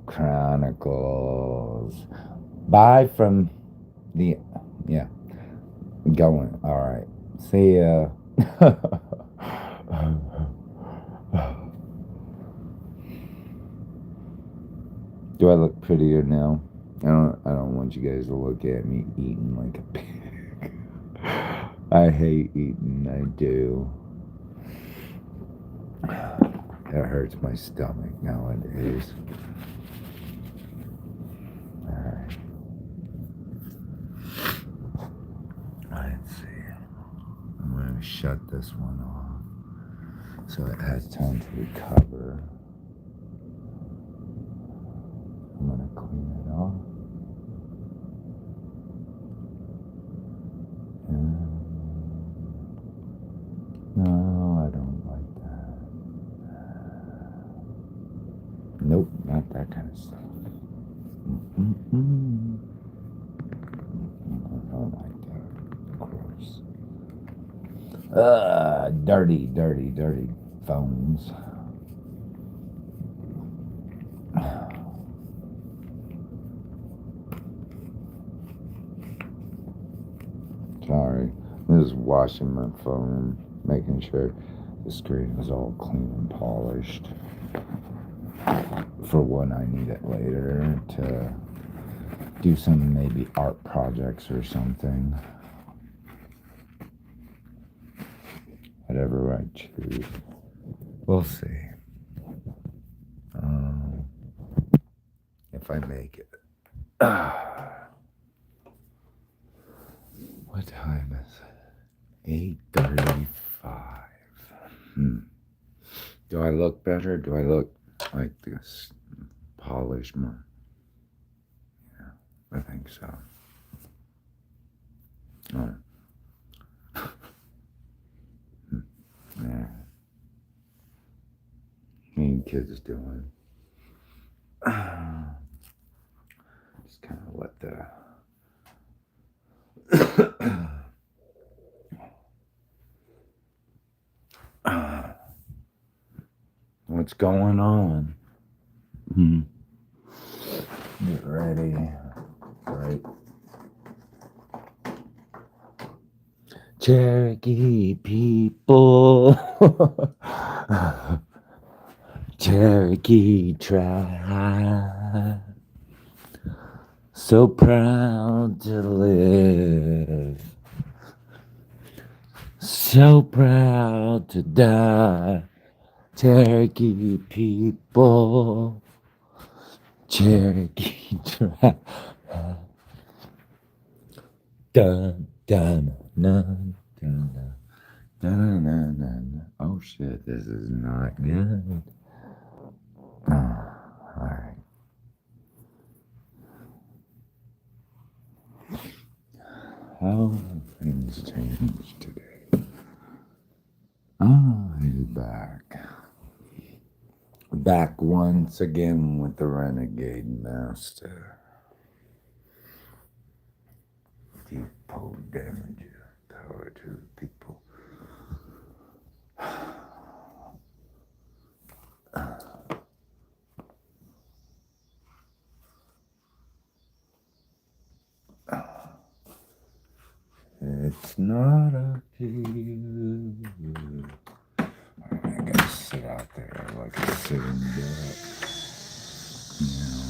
Chronicles. Bye from the, yeah, going. All right. See ya. Do I look prettier now? I don't want you guys to look at me eating like a pig. I hate eating, I do. It hurts my stomach nowadays. Alright. Let's see. I'm going to shut this one off so it has time to recover. I'm going to clean it off. No, I don't like that. Nope, not that kind of stuff. I don't like that. Gross. Dirty, dirty, dirty phones. Sorry. I'm just washing my phone, making sure the screen is all clean and polished for when I need it later to do some maybe art projects or something. Whatever I choose. We'll see. If I make it. What time is it? 8:35. Do I look better? Do I look like this polished more? Yeah, I think so. Oh. Yeah. Me and kids doing. Just kind of let the what's going on? Get ready. Right. Cherokee people. Cherokee tribe. So proud to live. So proud to die. Cherokee people. Cherokee tribe. Dun, dun, dun, dun, dun, dun, dun, dun. Oh shit, this is not good. Alright. How have things changed today? He's back. Back once again with the Renegade Master. Depot damage. Power to the people. It's not up to you. I gotta sit out there like a sitting duck. You know,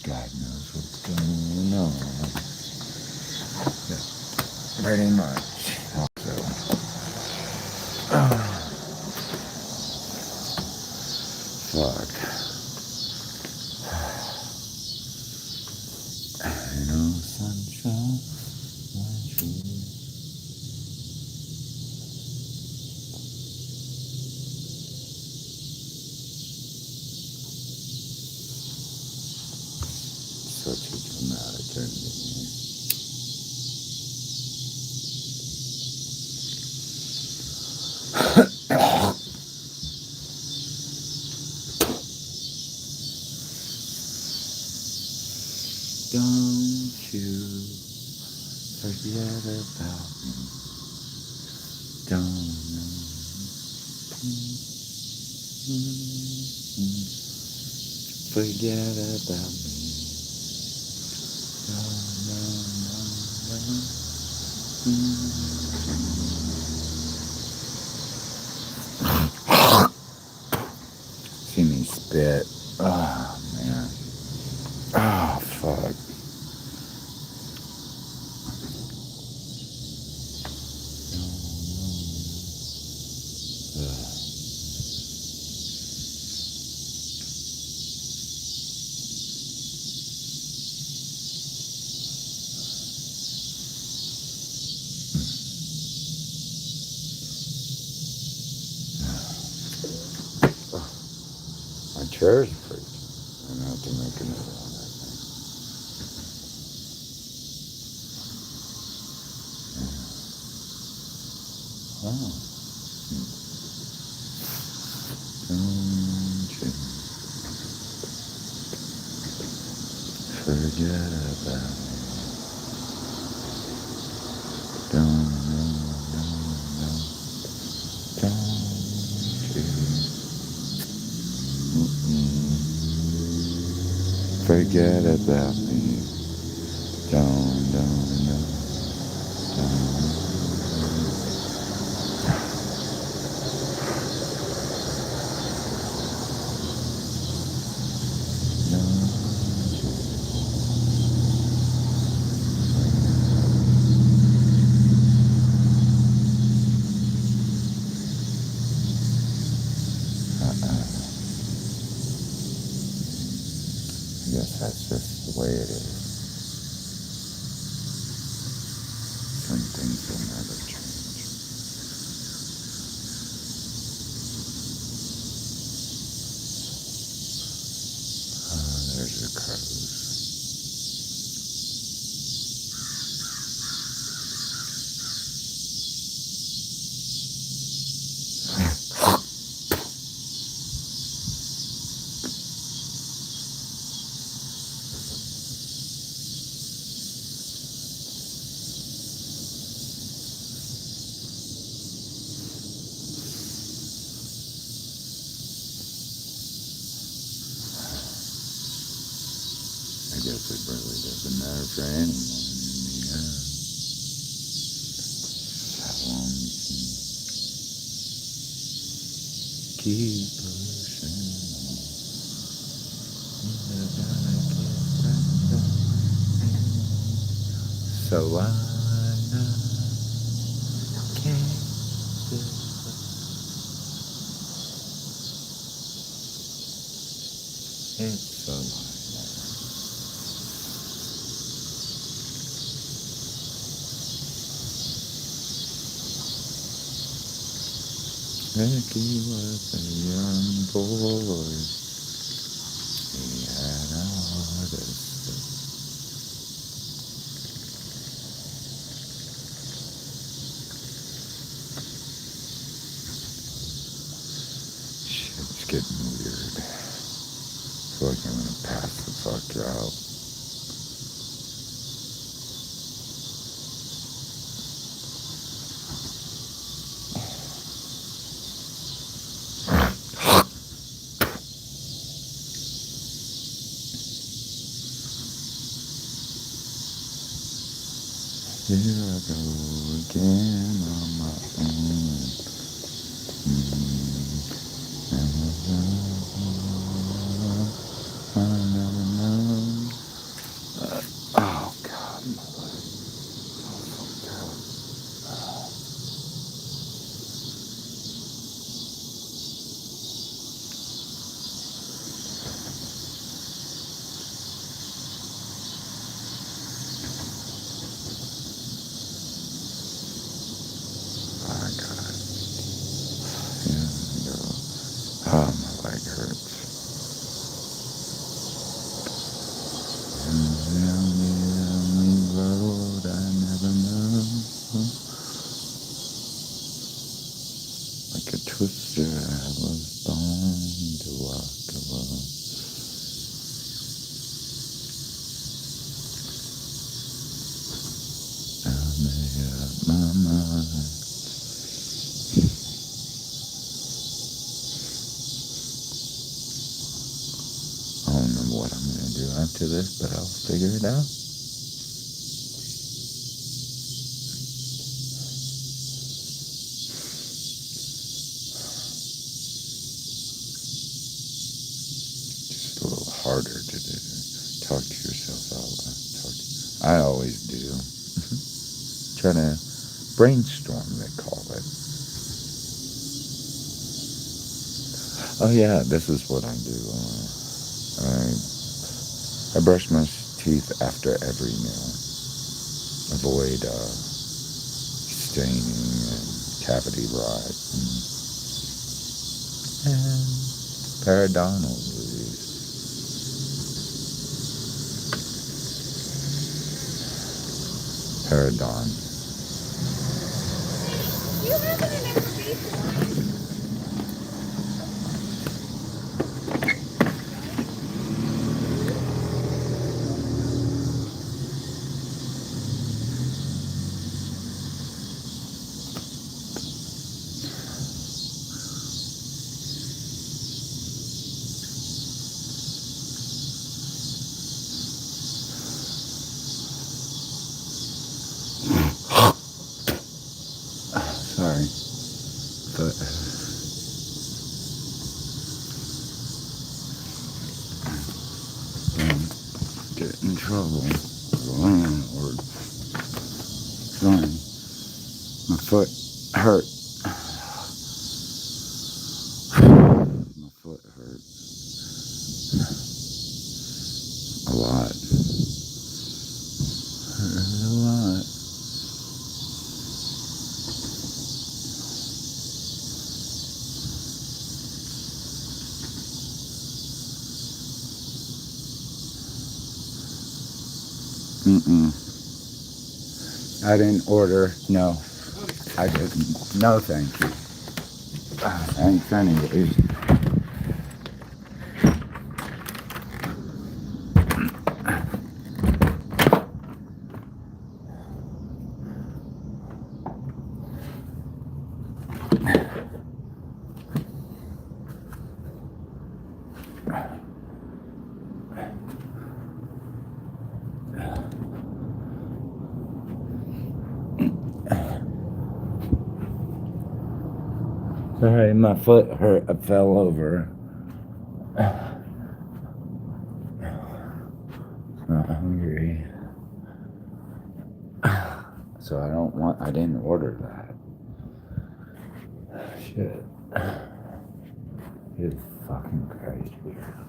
God knows what's going on. Yeah, pretty much. Also, fuck. You know, sunshine. Such a dramatic ending. Don't you forget about me. Don't. Forget about me. No, no, no, no. See me spit. Oh, man. Oh, fuck. My chair's freezing. I'm gonna have to make another one, I think. Yeah. Oh. Don't you forget about me. Don't, no, no, no. Don't you forget about me. Don't, no. I guess that's just the way it is. Some things will never change. Oh, there's the crows. I guess it really doesn't matter for anyone in the end. How long you can keep pushing on. You're gonna get better. So I can't do it. It's so long. Becky was a young boy. He had a heart of steel. Shit's getting weird. I feel like I'm gonna pass the fuck out. Here I go again on my own. Oh God, my leg. Oh fuck that. My God. Yeah, no. Oh, my leg hurts. And the only road I never know. Like a twister, I was born to walk alone. I made up my mind. I don't remember what I'm going to do after this, but I'll figure it out. Just a little harder to do. Talk to yourself out loud. I always do. Try to brainstorm, they call it. Oh yeah, this is what I do. I brush my teeth after every meal. Avoid staining and cavity rot and periodontal disease. Periodon. You have an information. Sorry. But don't get in trouble. Or sorry. My foot hurt. My foot hurt. A lot. Hurt a lot. I didn't order. No. I didn't. No, thank you. Thanks anyways. Sorry, my foot hurt. I fell over. Not hungry. So I didn't order that. Shit. Jesus fucking Christ, weirdos.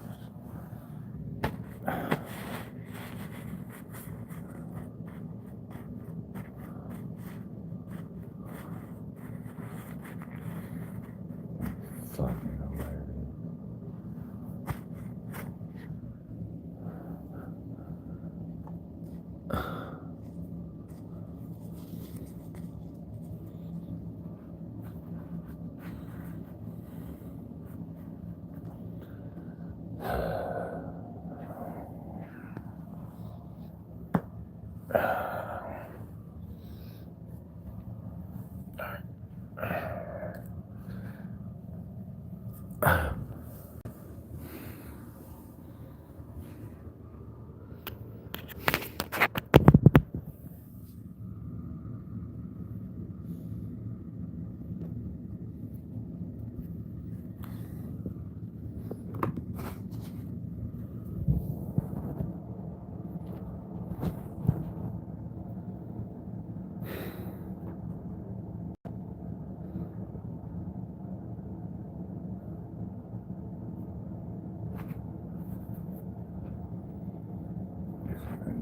Fucking hilarious.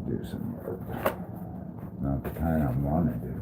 Do some work. Not the kind I want to do,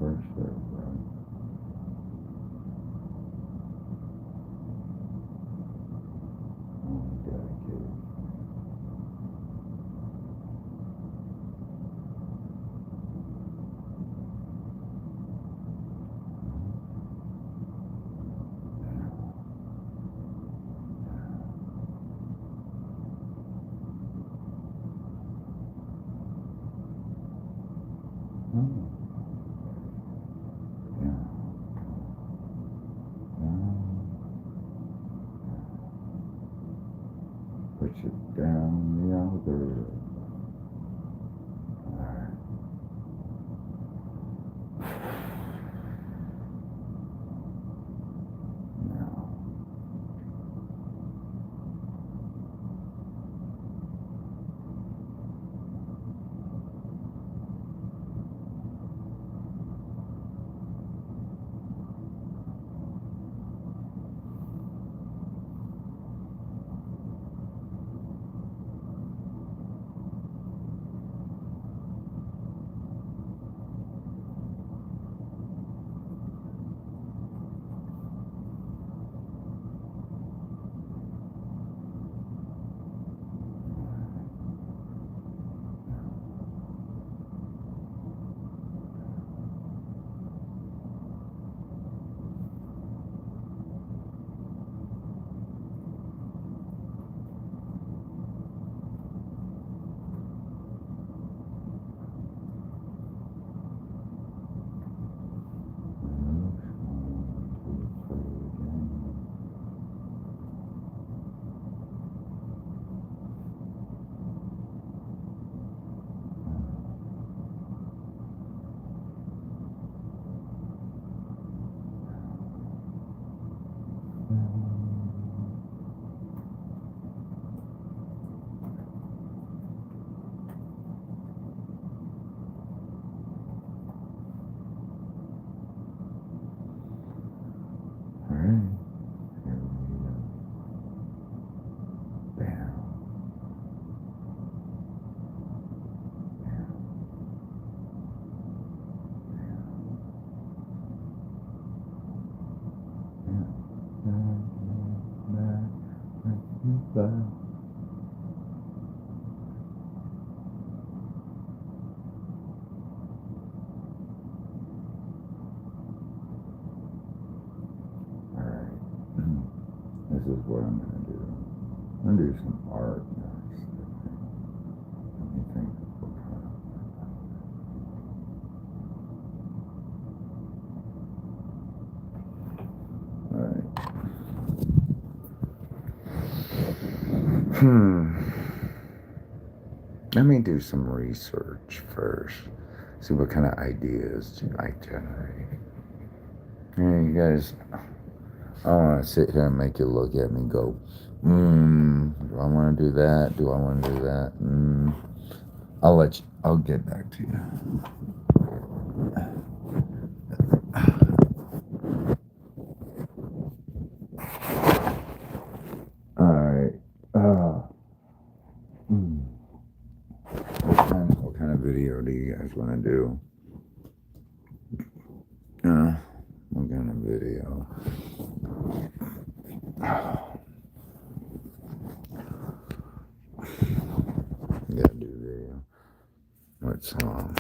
first there, bro. Only dedicated. Push it down the other. Alright. Now. This is what I'm going to do. I'm going to do some art next. Let me think of what kind of... Alright. Let me do some research first. See what kind of ideas I generate. Yeah, you guys... I don't want to sit here and make you look at me and go, do I want to do that? Do I want to do that? I'll get back to you. Alright. What kind of video do you guys want to do? What kind of video? Gotta do video. What song?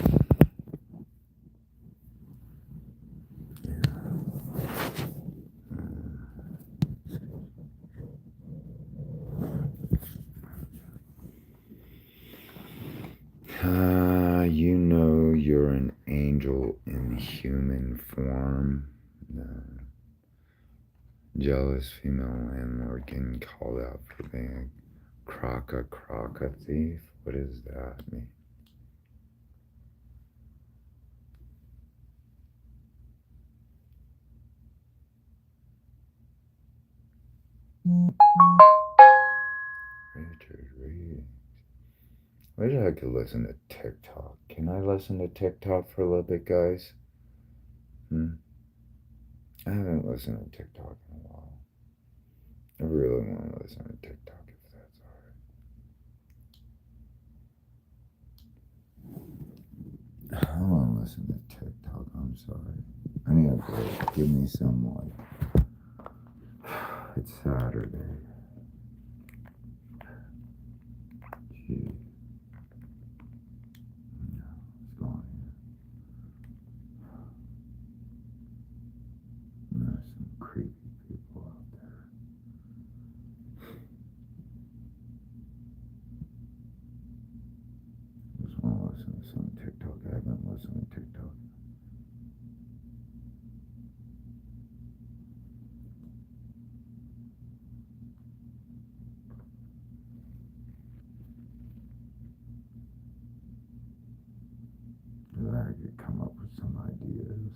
You know you're an angel in human form. Jealous female landlord getting called out for being a croca thief. What does that mean? Richard Reed. I wish I could listen to TikTok. Can I listen to TikTok for a little bit, guys? I haven't listened to TikTok in a while. I really want to listen to TikTok if that's alright. I want to listen to TikTok. TikTok. I'm sorry. I need a break. Give me some, like, it's Saturday. Gee. What's going on? There's some creepy people out there. I just want to listen to some TikTok. I haven't listened to TikTok. I could come up with some ideas.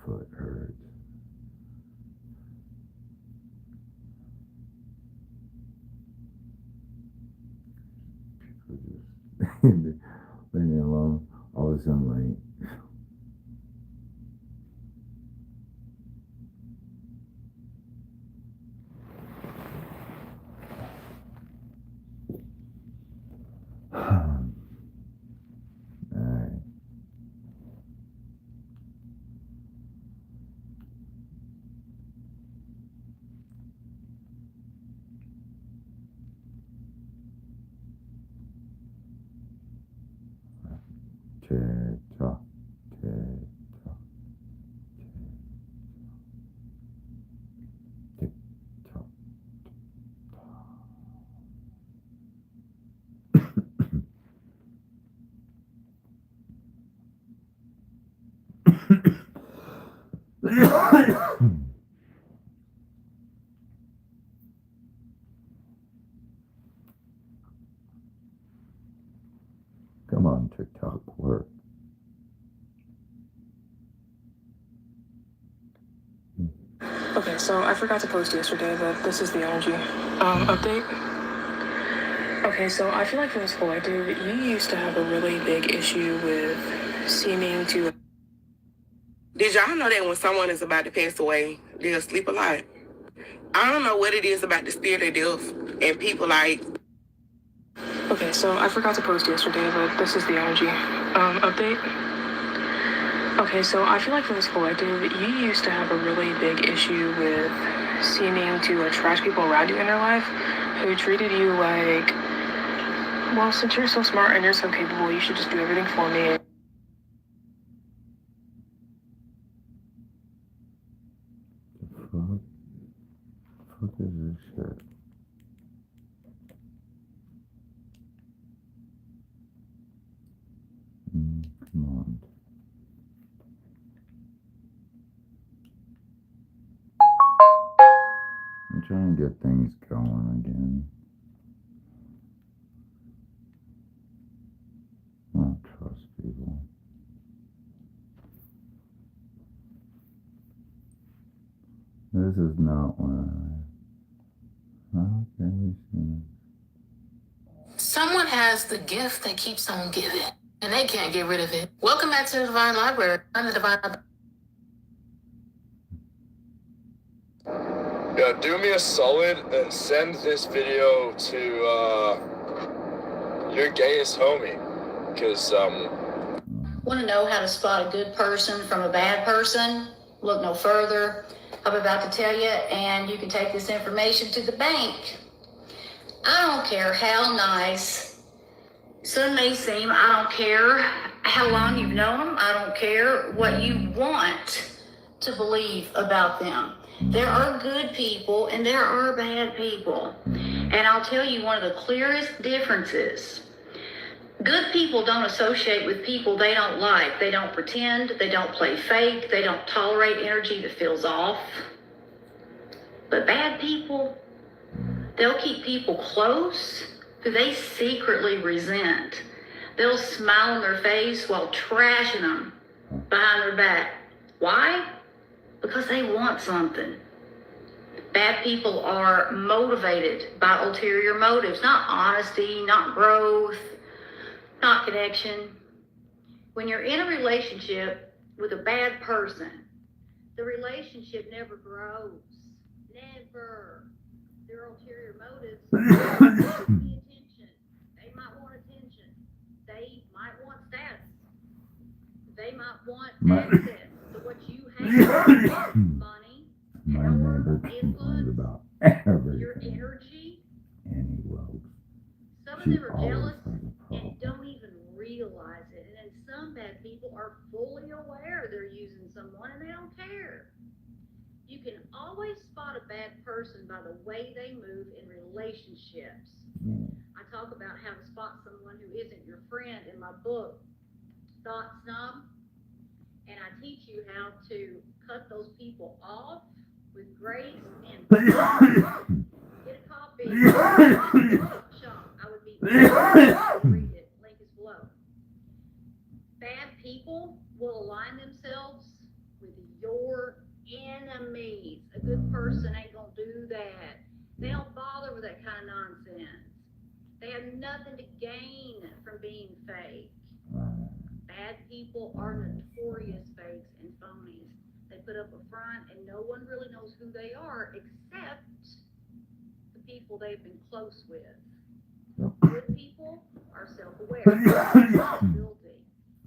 Foot hurts. People just leave me alone. All of a sudden, like, alright. TikTok, TikTok, TikTok, TikTok. Come on, TikTok, work. Okay, so I forgot to post yesterday, but this is the energy update. Okay, so I feel like for this collective, you used to have a really big issue with seeming to... Did y'all know that when someone is about to pass away, they'll sleep a lot? I don't know what it is about the spirit of death and people like... Okay, so I forgot to post yesterday, but this is the energy update. Okay, so I feel like for this collective, you used to have a really big issue with seeming to attract people around you in your life who treated you like, well, since you're so smart and you're so capable, you should just do everything for me. The fuck is this shit? Come on. I'm trying to get things going again. I don't trust people. This is not one I... Okay, Someone has the gift that keeps on giving, and they can't get rid of it. Welcome back to the Divine Library. I'm the Divine Library. Yeah, do me a solid and send this video to your gayest homie, because Want to know how to spot a good person from a bad person? Look no further. I'm about to tell you, and you can take this information to the bank. I don't care how nice some may seem. I don't care how long you've known them. I don't care what you want to believe about them. There are good people and there are bad people. And I'll tell you one of the clearest differences. Good people don't associate with people they don't like. They don't pretend. They don't play fake. They don't tolerate energy that feels off. But bad people, they'll keep people close who they secretly resent. They'll smile on their face while trashing them behind their back. Why? Because they want something. Bad people are motivated by ulterior motives, not honesty, not growth, not connection. When you're in a relationship with a bad person, the relationship never grows. Never. Their ulterior motives need attention. They might want attention. They might want status. They might want My- access to what you have, money, My power, neighbor complains influence, about your everything. energy. And he will. Some of She them are always jealous has a and problem. don't even realize it. And then some bad people are fully aware they're using someone and they don't care. You can always spot a bad person by the way they move in relationships. I talk about how to spot someone who isn't your friend in my book, Thought Snob. And I teach you how to cut those people off with grace and get a copy. Shop. I would be read it. Link is below. Bad people will align themselves with your enemies. A good person ain't gonna do that. They don't bother with that kind of nonsense. They have nothing to gain from being fake. Bad people are notorious fakes and phonies. They put up a front and no one really knows who they are except the people they've been close with. Good people are self-aware. Guilty.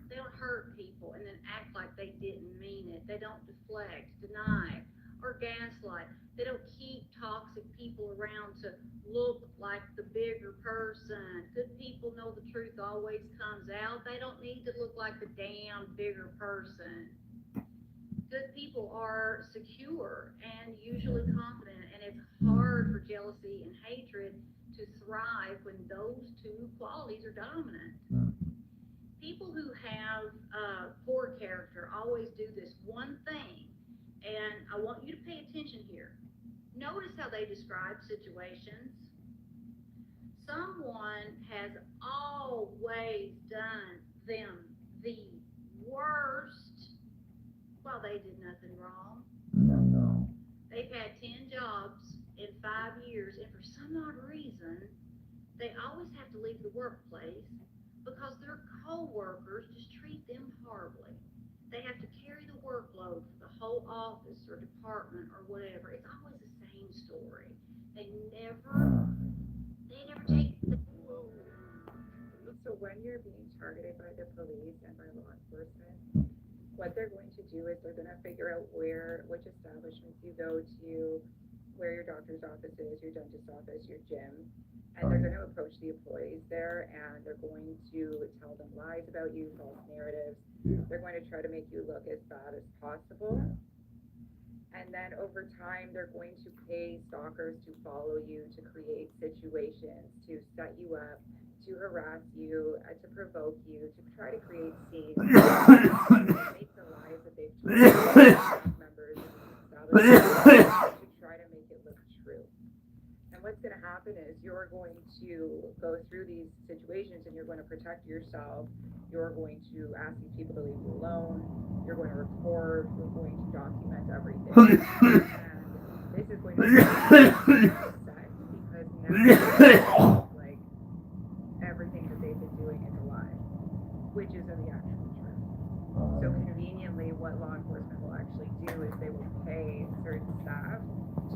They don't hurt people and then act like they didn't mean it. They don't deflect, deny, or gaslight. They don't keep toxic people around to look like the bigger person. Good people know the truth always comes out. They don't need to look like the damn bigger person. Good people are secure and usually confident, and it's hard for jealousy and hatred to thrive when those two qualities are dominant. People who have poor character always do this one thing, and I want you to pay attention here. Notice how they describe situations. Someone has always done them the worst while they did nothing wrong. No. They've had 10 jobs in 5 years, and for some odd reason, they always have to leave the workplace because their co-workers just treat them horribly. They have to carry the workload for the whole office or department or whatever. It's always the same story. They never take the So when you're being targeted by the police and by law enforcement, what they're going to do is they're going to figure out which establishments you go to, where your doctor's office is, your dentist's office, your gym, and they're going to approach the employees there and they're going to tell them lies about you, false narratives. They're going to try to make you look as bad as possible. And then over time, they're going to pay stalkers to follow you, to create situations, to set you up, to harass you, to provoke you, to try to create scenes, make the lies that they've told members to try to make it look true. And what's going to happen is you're going to go through these situations and you're going to protect yourself. You're going to ask these people to leave you alone. You're going to record. You're going to document everything. And this is going to be set because now like everything that they've been doing is a lie, which isn't the actual truth. So conveniently, what law enforcement will actually do is they will pay certain staff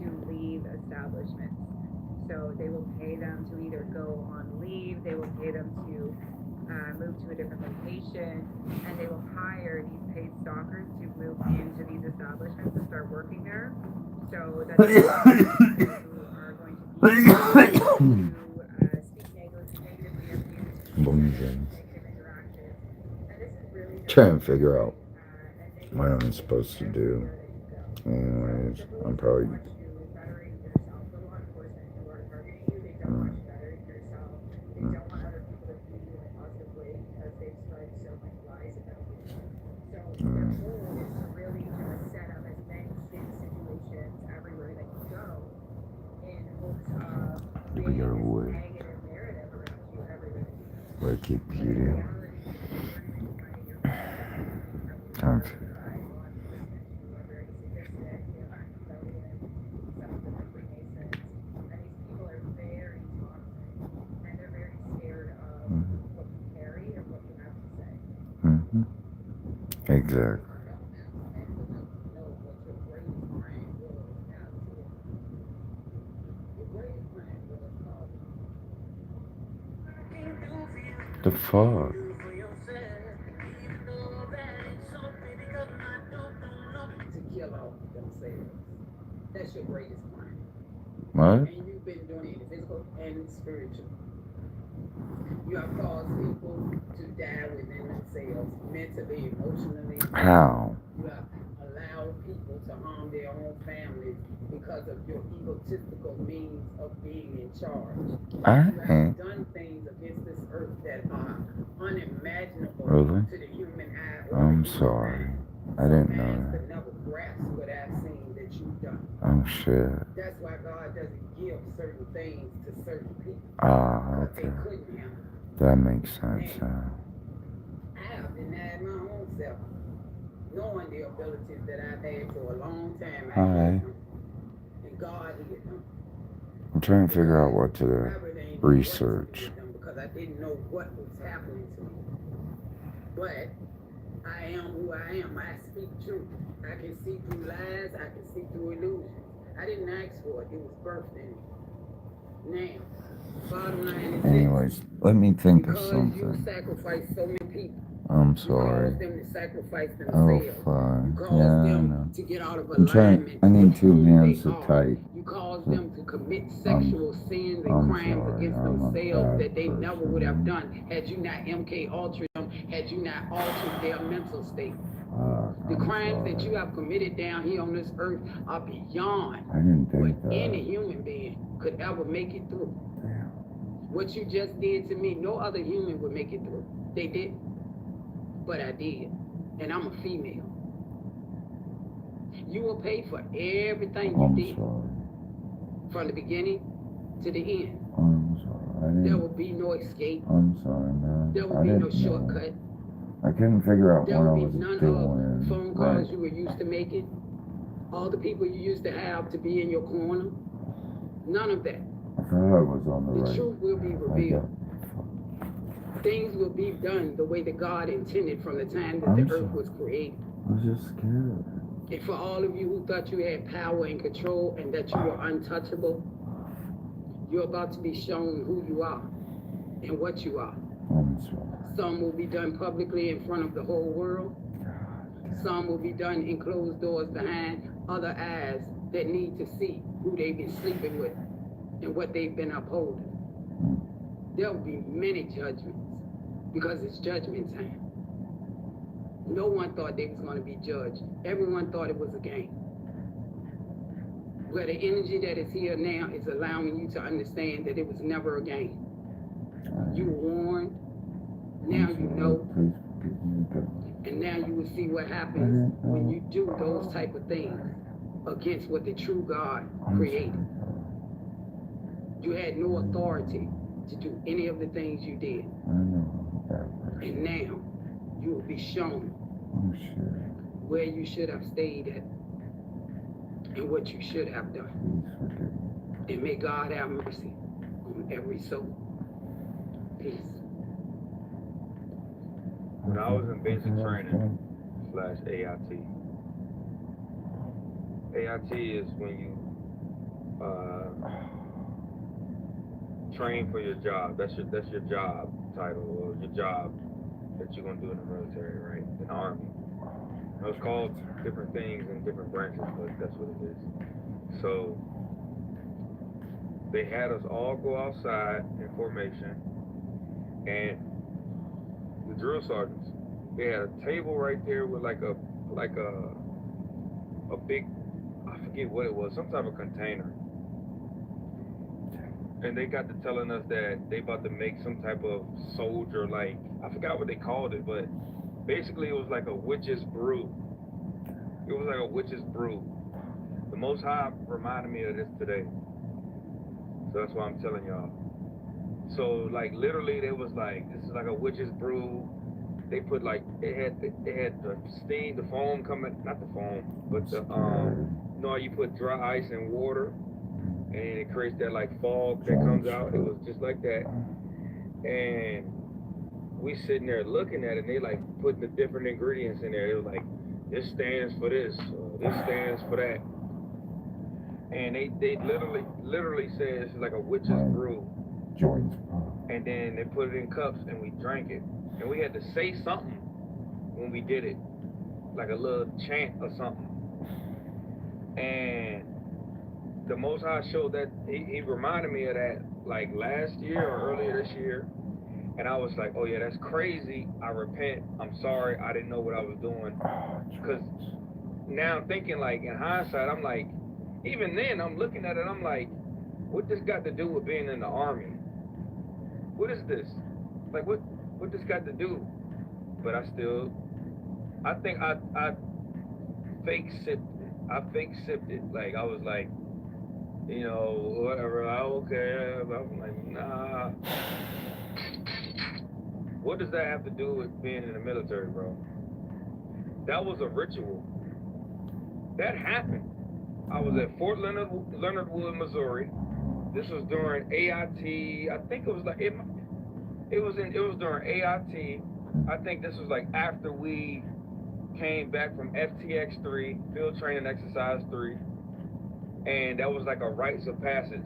to leave establishments. So they will pay them to either go on leave, they will pay them to move to a different location, and they will hire these paid stalkers to move into these establishments and start working there. So that who are going to be to speak negatively of you, negative interactions. And this is really Trying to figure out what I'm supposed to do. Anyways, I'm probably. We got away. Like keep eating. Time for. Exactly. The fuck? That's your greatest crime. What? And you've been doing it physical and spiritual. You have caused people to die within themselves, mentally, emotionally. How? You have allowed people to harm their own families because of your egotistical means of being in charge. I You have ain't. done things against this earth that are unimaginable Really? to the human eye. Or I'm the human sorry. mind. I didn't Some know man that. could never grasp what I've seen that you've done. Oh, shit. That's why God doesn't give certain things to certain people. Ah, Because okay. they couldn't handle it. That makes sense now. I have denied my own self, knowing the abilities that I've had for a long time. I Alright. hid them, and God hid them. I'm trying to figure out what to Robert ain't research. with them because I didn't know what was happening to me. But I am who I am. I speak truth. I can see through lies. I can see through illusions. I didn't ask for it. It was birthed in me. Now, bottom line is Anyways, let me think of because you something. sacrificed so many people. I'm You sorry. caused them to sacrifice Oh, themselves. fine. You caused Yeah, I them know. to get out of I'm trying. alignment I need with two who hands they to are. type. You caused So, them to commit sexual sins and I'm crimes sorry. against I'm a themselves bad that they never would have person. done had you not MK altered them, had you not altered their mental state. The I'm crimes that you sorry. have committed down here on this earth are beyond I didn't what think that. any human being could ever make it through. Damn. What you just did to me, no other human would make it through. They didn't. But I did. And I'm a female. You will pay for everything you I'm did. sorry. From the beginning to the end. I'm sorry. I There didn't. will be no escape. I'm sorry, man. There will I be no didn't know. shortcut. I couldn't figure out There what I will was be none of doing. phone calls you were used to making. All the people you used to have to be in your corner. None of that. I thought I was on the The right. truth will be I revealed. got. Things will be done the way that God intended from the time that I'm the earth sorry. was created. I was just scared. And for all of you who thought you had power and control and that you were untouchable, you're about to be shown who you are and what you are. I'm sorry. Some will be done publicly in front of the whole world. Some will be done in closed doors behind other eyes that need to see who they've been sleeping with and what they've been upholding. There will be many judgments because it's judgment time. No one thought they was going to be judged. Everyone thought it was a game. Where the energy that is here now is allowing you to understand that it was never a game. You were warned. Now you know. Please forgive me. And now you will see what happens when you do those type of things against what the true God created. You had no authority to do any of the things you did. I know. And now you will be shown Oh, shit. where you should have stayed at and what you should have done. Please forgive me. And may God have mercy on every soul. Peace. When I was in basic training / AIT. AIT is when you train for your job. That's your job title or your job that you're gonna do in the military, right? In the Army. It's called different things in different branches, but that's what it is. So they had us all go outside in formation, and the drill sergeants, they had a table right there with like a big, I forget what it was, some type of container. And they got to telling us that they about to make some type of soldier, like, I forgot what they called it, but basically it was like a witch's brew. It was like a witch's brew. The Most High reminded me of this today. So that's why I'm telling y'all. So like literally they was like, this is like a witch's brew. They put like, they had the steam, the foam coming, not the foam, but the, no, you put dry ice and water, and it creates that like fog that comes out. It was just like that. And we sitting there looking at it, and they like putting the different ingredients in there. It was like, this stands for this, this stands for that. And they literally said it's like a witch's brew. And then they put it in cups and we drank it. And we had to say something when we did it, like a little chant or something. And the Most High showed that he reminded me of that like last year or earlier this year, and I was like, oh yeah, that's crazy. I repent. I'm sorry. I didn't know what I was doing. Because now I'm thinking, like, in hindsight, I'm like, even then I'm looking at it, I'm like, what this got to do with being in the army? What is this? Like, what this got to do? But I think I fake sipped it. I fake sipped it. Like, I was like, you know, whatever, okay. I'm like, nah. What does that have to do with being in the military, bro? That was a ritual. That happened. I was at Fort Leonard Wood, Missouri. This was during AIT. I think it was like it was during AIT. I think this was like after we came back from FTX 3, Field Training Exercise 3, and that was like a rite of passage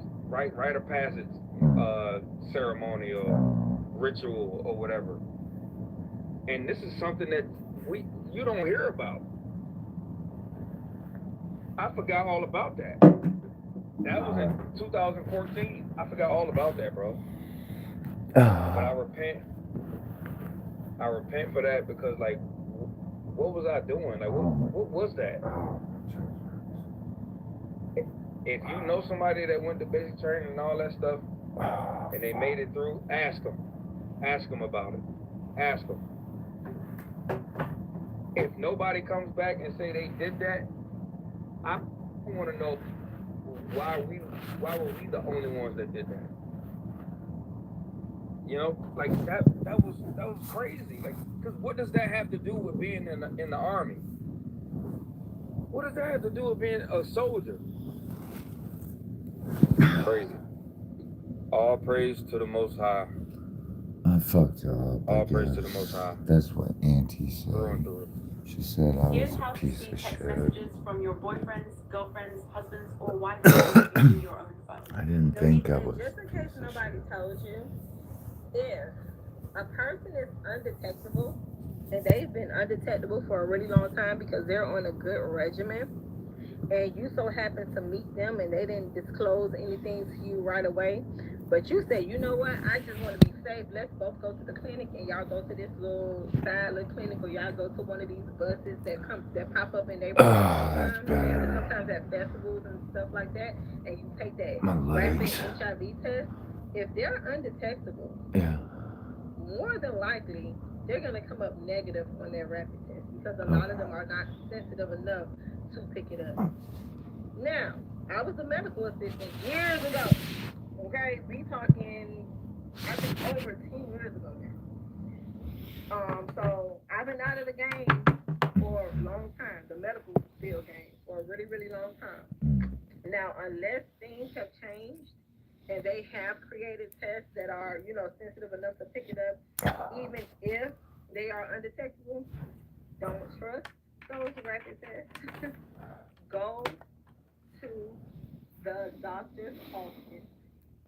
ceremony or ritual or whatever. And this is something that you don't hear about. I forgot all about that. That was in 2014. I forgot all about that, bro. But I repent for that, because like, what was I doing? Like, what was that? If you know somebody that went to basic training and all that stuff, and they made it through, ask them about it. Ask them. If nobody comes back and say they did that, I want to know why were we the only ones that did that? You know, like that was crazy. Like, because what does that have to do with being in the army? What does that have to do with being a soldier? Crazy. All praise to the Most High. I fucked up. All praise to the Most High. That's what Auntie said. Through it. She said I Here's was how a to piece see of text shit. messages from your boyfriends, girlfriends, husbands, or wives using your own phone. I didn't think I was. Just in case nobody told you, if a person is undetectable, and they've been undetectable for a really long time because they're on a good regimen, and you so happen to meet them and they didn't disclose anything to you right away, but you say, you know what, I just want to be safe, let's both go to the clinic, and y'all go to this little side little clinic, or y'all go to one of these buses that pop up in neighborhoods sometimes at festivals and stuff like that, and you take that rapid HIV test. If they're undetectable, more than likely they're going to come up negative on their rapid test, because a lot of them are not sensitive enough to pick it up. Now, I was a medical assistant years ago. Okay, we talking, I think, over 10 years ago now. So I've been out of the game for a long time, the medical field game, for a really, really long time. Now, unless things have changed and they have created tests that are, you know, sensitive enough to pick it up, even if they are undetectable, don't trust those rapid tests. Go to the doctor's office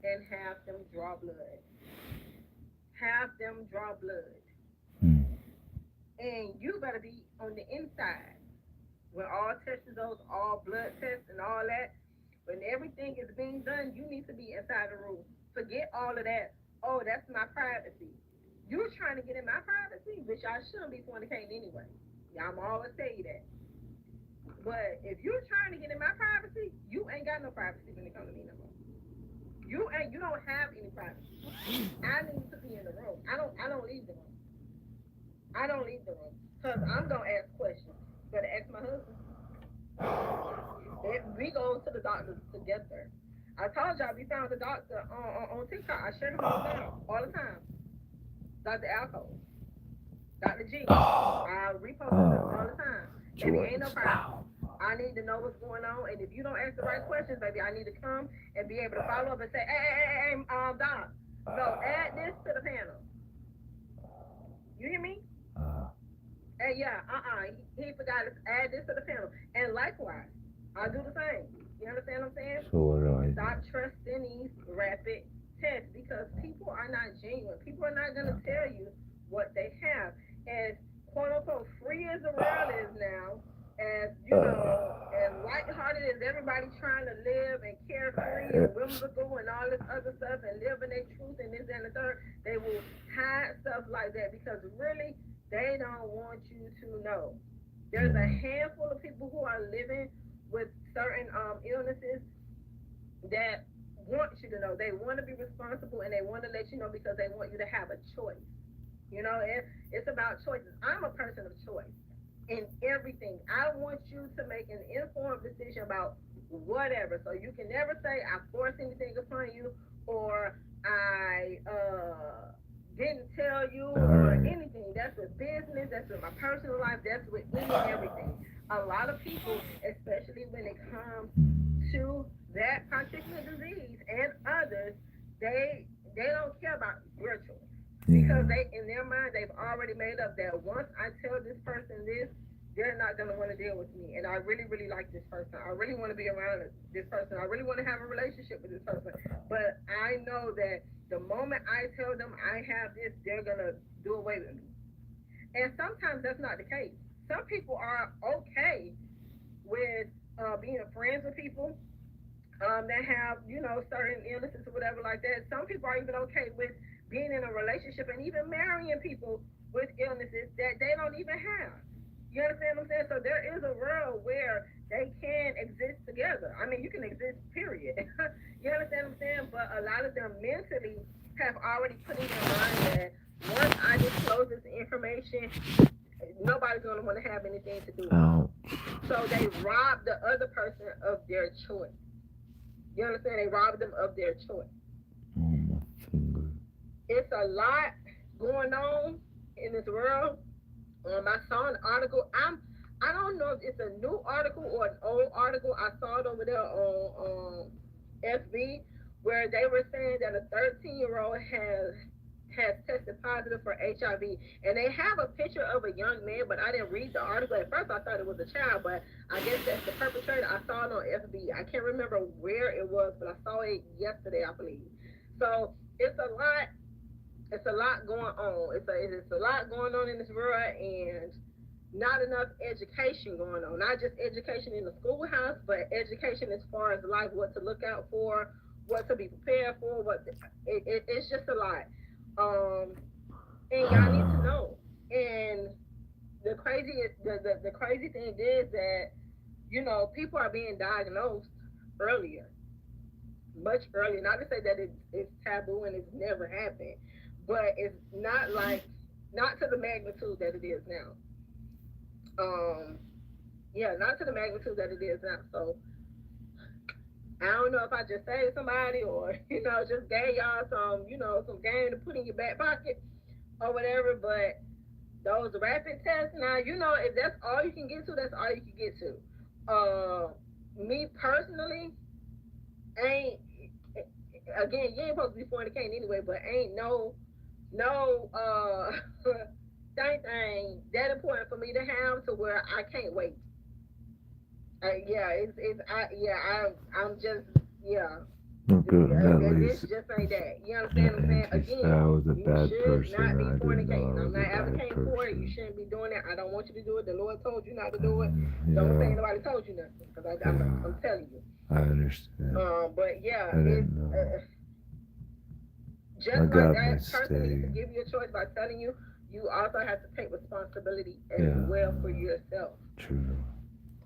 and have them draw blood. Have them draw blood. And you better be on the inside. When all tests, those all blood tests and all that, when everything is being done, you need to be inside the room. Forget all of that. Oh, that's my privacy. You're trying to get in my privacy, which I shouldn't be fornicating anyway. Yeah, I'm always tell you that. But if you're trying to get in my privacy, you ain't got no privacy when it comes to me no more. You don't have any privacy. I need to be in the room. I don't leave the room. I don't leave the room. Because I'm gonna ask questions. Better ask my husband. We go to the doctor together. I told y'all we found the doctor on TikTok. I share him all the time. Dr. Alco. Dr. G. I repost him all the time. And it ain't no problem. I need to know what's going on, and if you don't ask the right questions, baby, I need to come and be able to follow up and say, hey, Doc, so add this to the panel. You hear me? Hey, he forgot to add this to the panel. And likewise, I do the same. You understand what I'm saying? So what do I do? Stop trusting these rapid tests, because people are not genuine. People are not going to tell you what they have. As quote-unquote free as the world is now, as, you know, as lighthearted as everybody trying to live and carefree and whimsical and all this other stuff and live in their truth and this and the third. They will hide stuff like that because really they don't want you to know. There's a handful of people who are living with certain illnesses that want you to know. They want to be responsible and they want to let you know because they want you to have a choice. You know, it's about choices. I'm a person of choice in everything. I want you to make an informed decision about whatever. So you can never say I forced anything upon you or I didn't tell you or anything. That's with business, that's with my personal life, that's with any and everything. A lot of people, especially when it comes to that particular disease and others, they don't care about your choice. Because they, in their mind, they've already made up that once I tell this person this, they're not going to want to deal with me. And I really, really like this person. I really want to be around this person. I really want to have a relationship with this person. But I know that the moment I tell them I have this, they're going to do away with me. And sometimes that's not the case. Some people are okay with being friends with people that have, you know, certain illnesses or whatever like that. Some people are even okay with being in a relationship and even marrying people with illnesses that they don't even have. You understand what I'm saying? So there is a world where they can exist together. I mean, you can exist, period. You understand what I'm saying? But a lot of them mentally have already put in their mind that once I disclose this information, nobody's going to want to have anything to do with it. So they rob the other person of their choice. You understand? They rob them of their choice. It's a lot going on in this world. I saw an article. I don't know if it's a new article or an old article. I saw it over there on FB where they were saying that a 13-year-old has tested positive for HIV, and they have a picture of a young man, but I didn't read the article. At first I thought it was a child, but I guess that's the perpetrator. I saw it on FB. I can't remember where it was, but I saw it yesterday, I believe. So it's a lot. It's a lot going on. It's a lot going on in this world, and not enough education going on. Not just education in the schoolhouse, but education as far as life, what to look out for, what to be prepared for. It's just a lot. And y'all need to know. And the crazy thing is that, you know, people are being diagnosed earlier, much earlier. Not to say that it's taboo and it's never happened, but it's not to the magnitude that it is now. Not to the magnitude that it is now. So I don't know if I just saved somebody or, you know, just gave y'all some, you know, some game to put in your back pocket or whatever, but those rapid tests, now, you know, if that's all you can get to, that's all you can get to. Me personally, again, you ain't supposed to be fornicating anyway, but ain't no thing that important for me to have to where I can't wait. This just ain't that. You understand what I'm saying? Again, I was a bad you person. should not be I didn't know fornicating. I I'm was a not bad advocating for it. You person. shouldn't be doing it. I don't want you to do it. The Lord told you not to do it. Don't say nobody told you nothing, because I'm telling you. I understand. But yeah, I didn't know. Just like that person needs to give you a choice by telling you, you also have to take responsibility as well for yourself. True.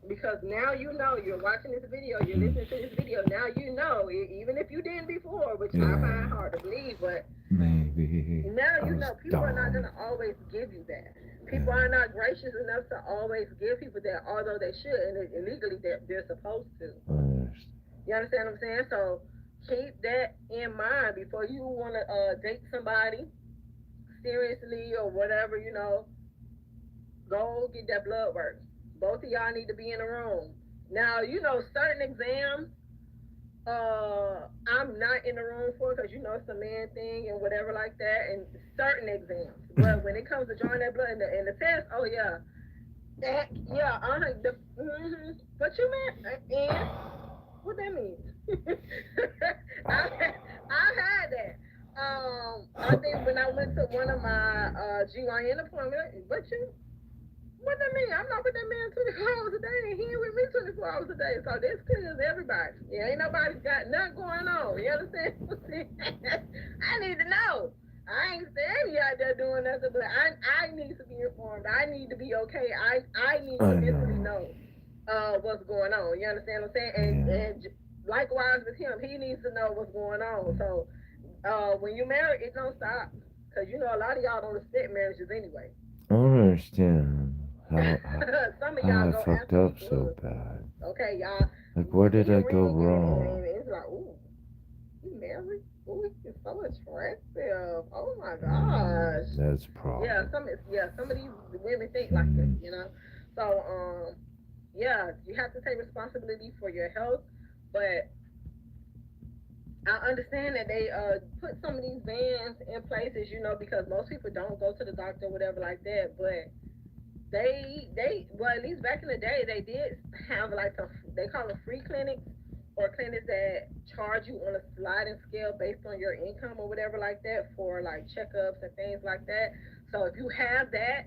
Because now you know, you're watching this video, you're listening to this video, now you know, even if you didn't before, which I find hard to believe, but maybe now you know people are not going to always give you that. People are not gracious enough to always give people that, although they should, and illegally they're supposed to. You understand what I'm saying? So keep that in mind before you want to date somebody seriously or whatever, you know. Go get that blood work. Both of y'all need to be in a room. Now, you know, certain exams, I'm not in the room for, because, you know, it's a man thing and whatever like that, and certain exams. But when it comes to drawing that blood and the test, oh, yeah. What you meant? And what that means? I had that. I think when I went to one of my GYN appointments, what you? What that mean? I'm not with that man 24 hours a day, and he ain't with me 24 hours a day. So this clears everybody. Yeah, ain't nobody got nothing going on. You understand? I need to know. I ain't saying you out there doing nothing, but I need to be informed. I need to be okay. I need to mentally know what's going on. You understand what I'm saying? And likewise with him, he needs to know what's going on. So when you marry, it don't stop. Because you know a lot of y'all don't respect marriages anyway. I don't understand how Some of how y'all I go fucked after up each so other. bad. Okay, y'all. Like, where did I go And wrong? it's like, ooh, he married? Ooh, he's so attractive. Oh my gosh. That's a problem. Some of these women think like this, you know. So, yeah, you have to take responsibility for your health, but I understand that they put some of these bans in places, you know, because most people don't go to the doctor or whatever like that, but well, at least back in the day, they did have like they call them free clinics or clinics that charge you on a sliding scale based on your income or whatever like that for like checkups and things like that. So if you have that,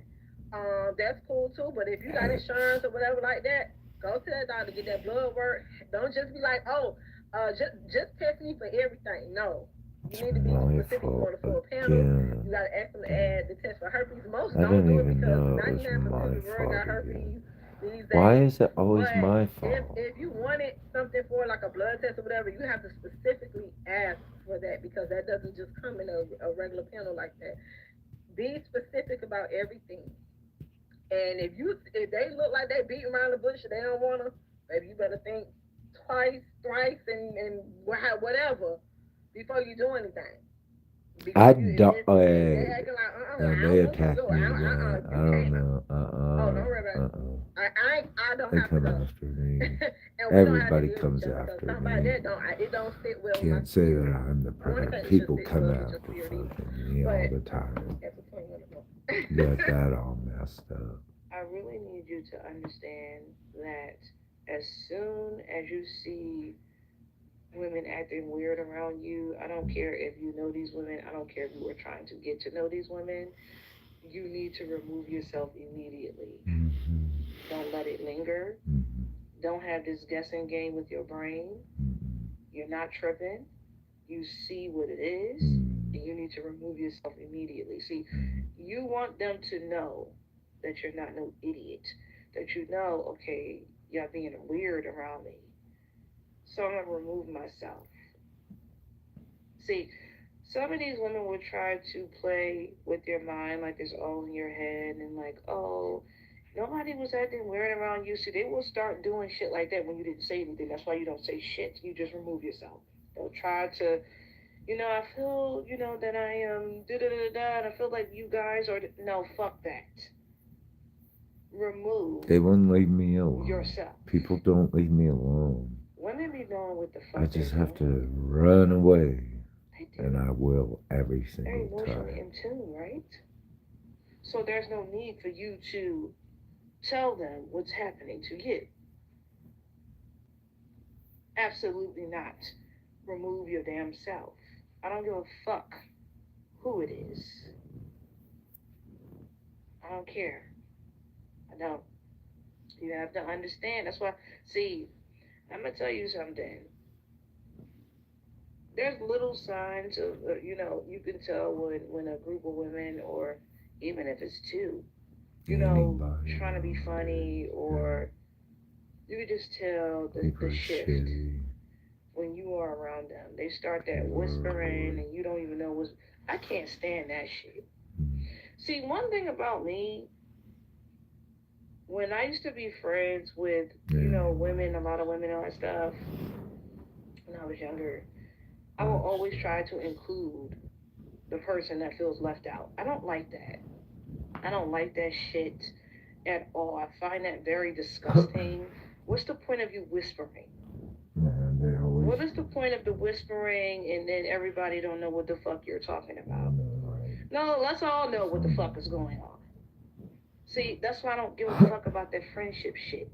that's cool too. But if you got insurance or whatever like that, go to that doctor, get that blood work. Don't just be like, oh, just test me for everything. No. You need to be specific on for a panel. You gotta ask them to add the test for herpes. Most don't do it because 99% of the world got herpes these days. Why is it always my fault? If you wanted something for like a blood test or whatever, you have to specifically ask for that because that doesn't just come in a regular panel like that. Be specific about everything. And if they look like they beat around the bush, they don't wanna, maybe you better think twice, thrice, and whatever before you do anything. I don't. They attack me again. I don't know. Oh, don't worry about it. I don't They have to come go. after me. And Everybody comes after something me. like that it don't sit well. Can't say that I'm the person. People come after fucking me all the time. You got that all messed up. I really need you to understand that as soon as you see women acting weird around you, I don't care if you know these women, I don't care if you were trying to get to know these women, you need to remove yourself immediately. Mm-hmm. Don't let it linger. Mm-hmm. Don't have this guessing game with your brain. Mm-hmm. You're not tripping. You see what it is, Mm-hmm. and you need to remove yourself immediately. See, you want them to know that you're not no idiot, that you know, okay, y'all being weird around me, so I'm gonna remove myself. See, some of these women will try to play with your mind like it's all in your head and like, oh, nobody was acting weird around you. See, they will start doing shit like that when you didn't say anything. That's why you don't say shit. You just remove yourself. They'll try to, I feel, that I am da-da-da-da, and I feel like you guys are, no, fuck that. Remove. They wouldn't leave me alone. Yourself. People don't leave me alone. Women be knowing what the fuck I just have to run away. And I will every They're single emotionally time. in tune, right? So there's no need for you to tell them what's happening to you. Absolutely not. Remove your damn self. I don't give a fuck who it is. I don't care. I don't. You have to understand. That's why, see, I'm going to tell you something. There's little signs of, you can tell when a group of women, or even if it's two, trying to be funny, or you can just tell the shift when you are around them. They start that whispering and you don't even know what's, I can't stand that shit. See, one thing about me, when I used to be friends with, women, a lot of women and all that stuff, when I was younger, I will always try to include the person that feels left out. I don't like that. I don't like that shit at all. I find that very disgusting. What's the point of you whispering? What is the point of the whispering and then everybody don't know what the fuck you're talking about? No, let's all know what the fuck is going on. See, that's why I don't give a fuck about that friendship shit.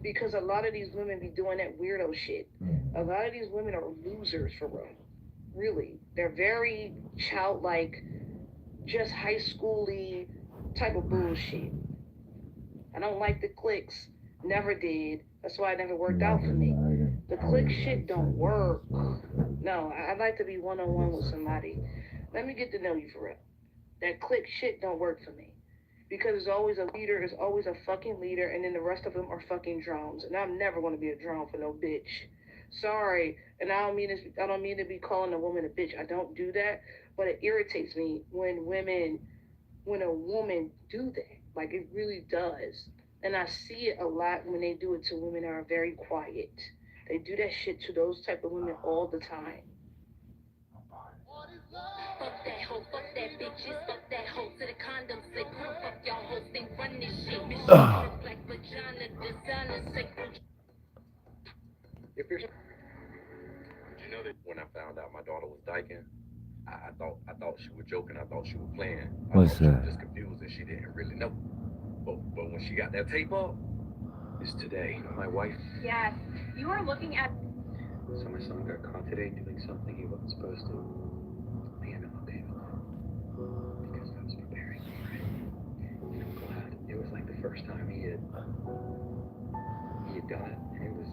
Because a lot of these women be doing that weirdo shit. A lot of these women are losers for real. Really. They're very childlike, just high schooly type of bullshit. I don't like the clicks. Never did. That's why it never worked out for me. The click shit don't work. No, I'd like to be one-on-one with somebody. Let me get to know you for real. That click shit don't work for me. Because there's always a leader, there's always a fucking leader, and then the rest of them are fucking drones. And I'm never gonna be a drone for no bitch. Sorry, and I don't mean to be calling a woman a bitch. I don't do that, but it irritates me when a woman do that. Like, it really does. And I see it a lot when they do it to women that are very quiet. They do that shit to those type of women all the time. Fuck that hoe, fuck that bitches, fuck that hoe to the condom sick. Fuck y'all hoes, think run this shit. Mission black vagina, designer, sacral. If you're, you know that when I found out my daughter was dyking, I thought she was joking. I thought she was playing. What's thought she that? was just confused and she didn't really know. But when she got that tape up, it's today. My wife. Yes, you are looking at. So my son got caught today doing something he wasn't supposed to. And I'm okay with that. Because I was preparing for it. And I'm glad. It was like the first time he had done it. And it was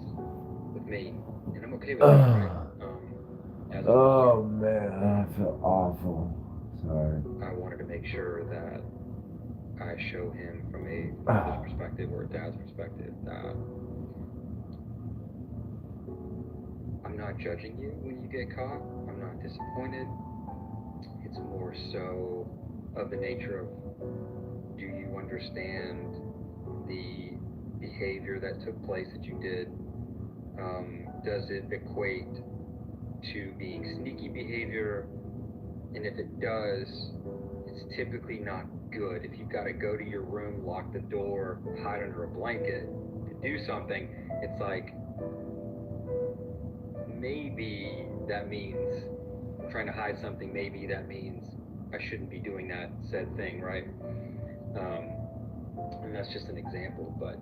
with me. And I'm okay with that, right? Oh man, I feel awful. Sorry. I wanted to make sure that I show him from a father's perspective or a dad's perspective that I'm not judging you when you get caught. I'm not disappointed. It's more so of the nature of, do you understand the behavior that took place that you did? Does it equate to being sneaky behavior? And if it does, it's typically not good. If you've got to go to your room, lock the door, hide under a blanket to do something, it's like, maybe that means I'm trying to hide something. Maybe that means I shouldn't be doing that said thing, right? And that's just an example, but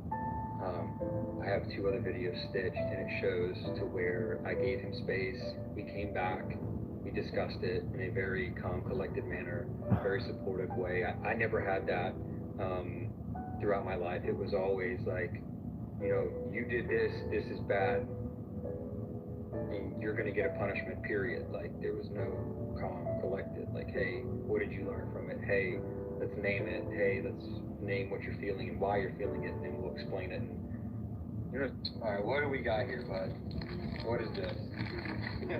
I have 2 other videos stitched, and it shows to where I gave him space. We came back, we discussed it in a very calm, collected manner, very supportive way. I never had that throughout my life. It was always like, you know, you did this, this is bad, and you're gonna get a punishment, period. Like, there was no calm, collected, like, hey, what did you learn from it? Hey, let's name it. Hey, let's name what you're feeling and why you're feeling it, and then we'll explain it. And, you know, all right, what do we got here, bud? What is this?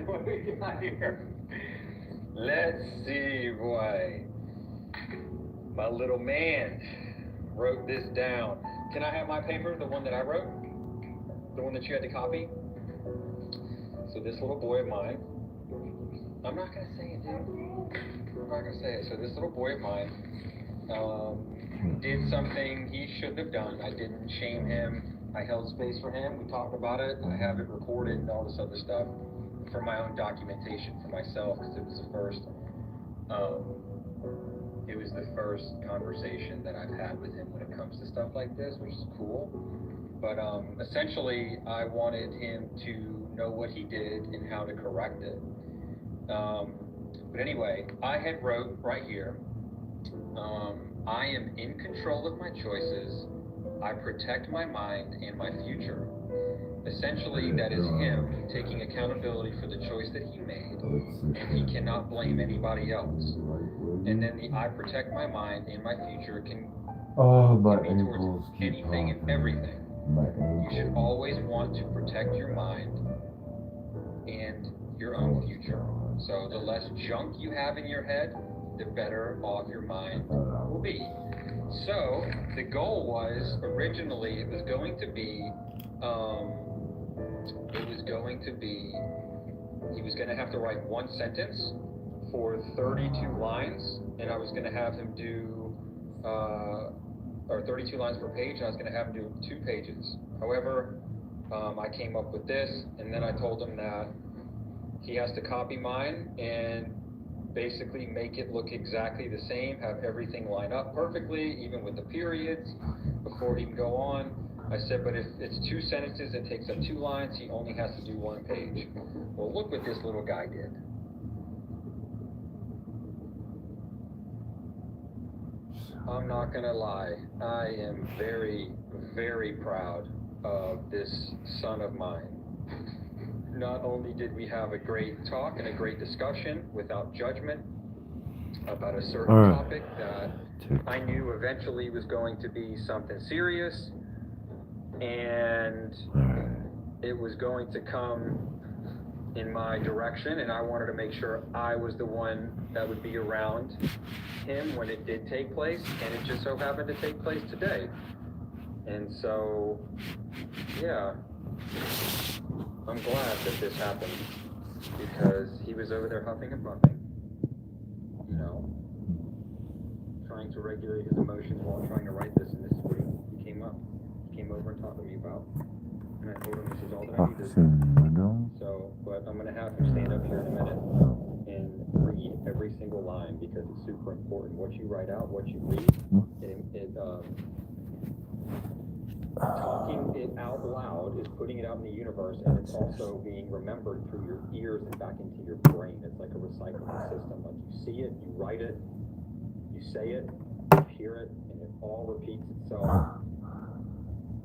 What do we got here? Let's see, boy. My little man wrote this down. Can I have my paper, the one that I wrote? The one that you had to copy? So this little boy of mine, I'm not gonna say it, dude. I'm not gonna say it. So this little boy of mine did something he shouldn't have done. I didn't shame him. I held space for him. We talked about it. I have it recorded and all this other stuff for my own documentation for myself, because it was the first. It was the first conversation that I've had with him when it comes to stuff like this, which is cool. But essentially, I wanted him to know what he did and how to correct it. But anyway, I had wrote right here, I am in control of my choices. I protect my mind and my future. Essentially, that is him taking accountability for the choice that he made, and he cannot blame anybody else. And then the I protect my mind and my future can be towards anything and everything. You should always want to protect your mind and your own future. So the less junk you have in your head, the better off your mind will be. So the goal was, originally, it was going to be, he was going to have to write 1 sentence for 32 lines, and I was going to have him do, or 32 lines per page, and I was going to have him do 2 pages. However, I came up with this, and then I told him that he has to copy mine and basically make it look exactly the same, have everything line up perfectly, even with the periods, before he can go on. I said, but if it's 2 sentences, it takes up 2 lines, he only has to do 1 page. Well, look what this little guy did. I'm not gonna lie. I am very, very proud of this son of mine. Not only did we have a great talk and a great discussion without judgment about a certain topic that I knew eventually was going to be something serious, and it was going to come in my direction, and I wanted to make sure I was the one that would be around him when it did take place, and it just so happened to take place today. And so, yeah, I'm glad that this happened, because he was over there huffing and puffing, you know, trying to regulate his emotions while trying to write this, and this is what he came over and talked to me about. And I told him this is all that I needed. So, but I'm gonna have him stand up here in a minute and read every single line, because it's super important. What you write out, what you read, talking it out loud is putting it out in the universe, and it's also being remembered through your ears and back into your brain. It's like a recycling system. Like, you see it, you write it, you say it, you hear it, and it all repeats itself.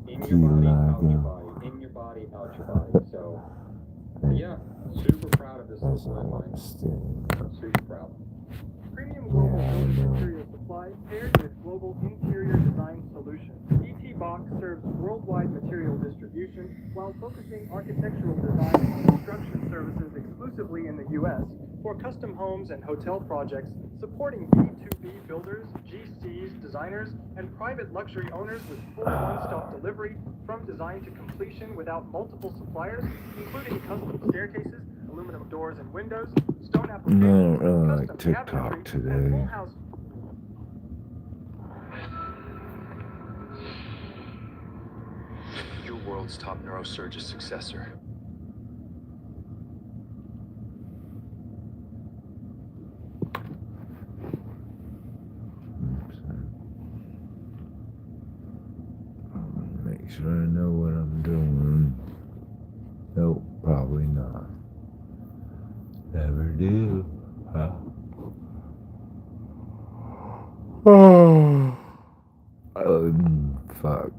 In your body, out your body. In your body, out your body. So, yeah, super proud of this little boy of mine. Super proud. Premium Global Building Material Supply paired with Global Interior Design Solutions. ET Box serves worldwide material distribution while focusing architectural design and construction services exclusively in the U.S. for custom homes and hotel projects, supporting B2B builders, GCs, designers, and private luxury owners with full one-stop delivery from design to completion without multiple suppliers, including custom staircases, aluminum doors and windows, stone applications, No, like custom TikTok cabinetry, and today. full house. Your world's top neurosurgeon successor. Make sure I know what I'm doing. Nope, probably not. Never do. Huh? Fuck.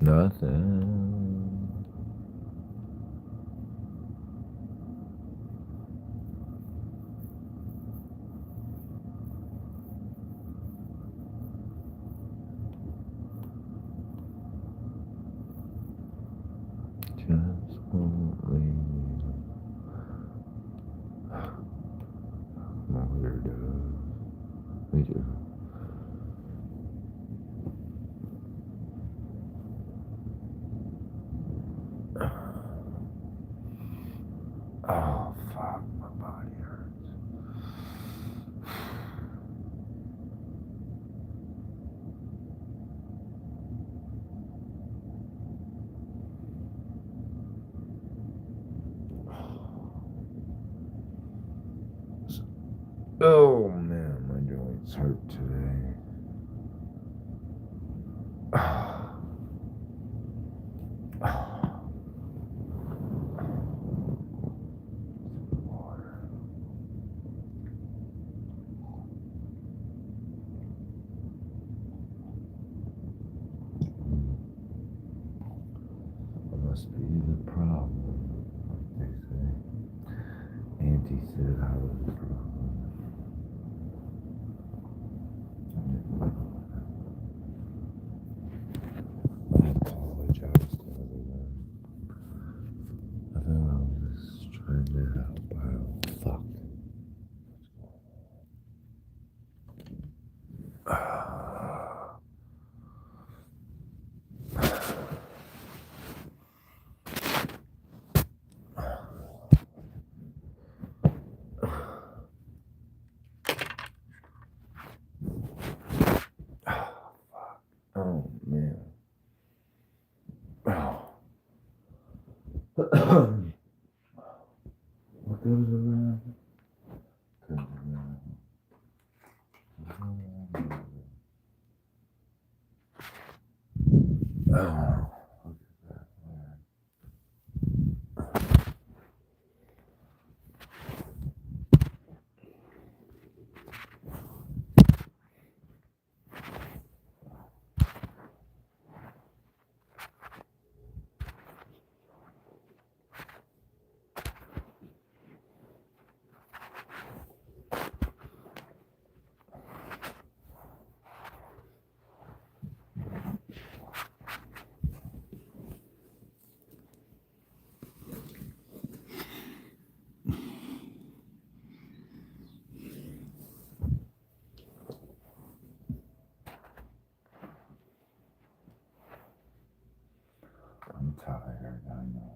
Nothing. Just won't leave me. I'm a weirdo. Me too. Oh, fuck. My body hurts. Oh man, my joints hurt today. Water. That must be the problem, like they say. Auntie said I was the problem. I apologize to everyone. I thought I was just trying to help out. Fuck. Oh man. What goes around comes around. Oh, look at that, man. I'm tired, I know.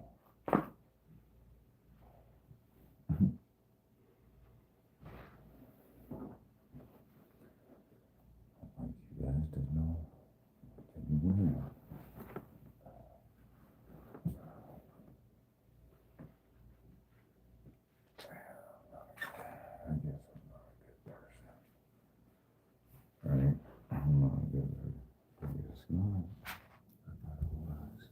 I want you guys to know that you will. I guess I'm not a good person. Right? I'm not a good person. I guess not. I thought I was.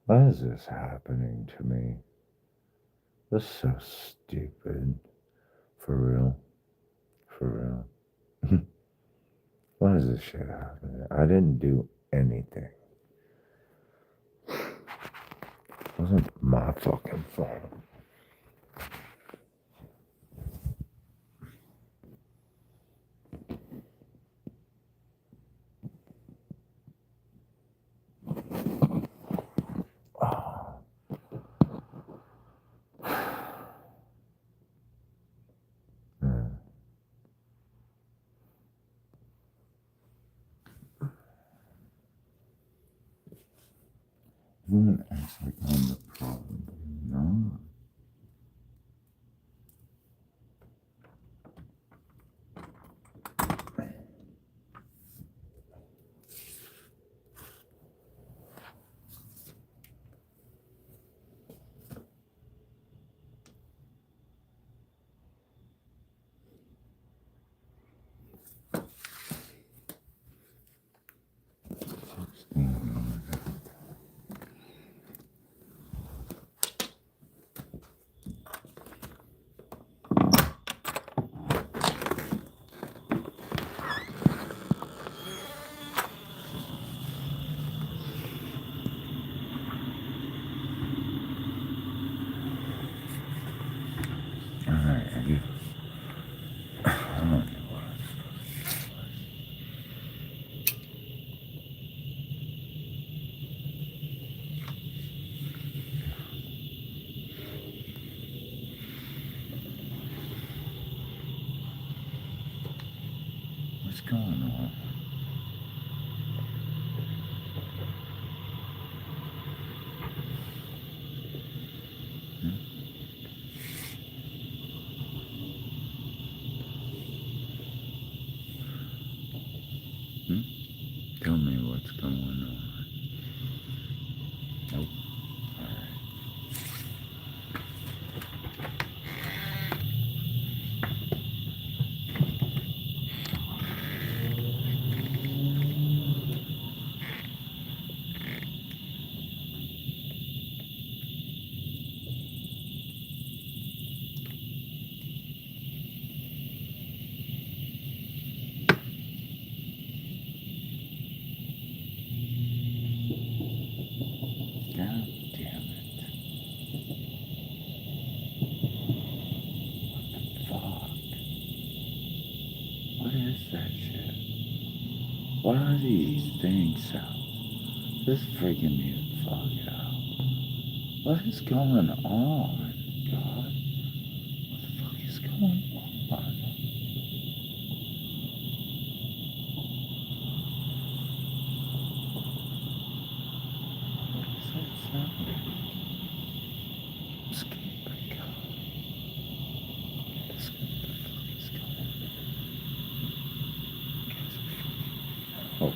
Why is this happening to me? This is so stupid. For real. For real. Why is this shit happening? I didn't do anything. It wasn't my fucking fault. Everyone acts like I'm the problem. No. Alright, I don't know what I'm supposed to do. What's going on? Tell me what's going on. Nope. Alright. God damn it. Fuck. What is that shit? What are these things out? This is freaking me the fuck out. What is going on, God? What the fuck is going on? What is that sound? I'm scared, God. What the fuck is going on? Oh.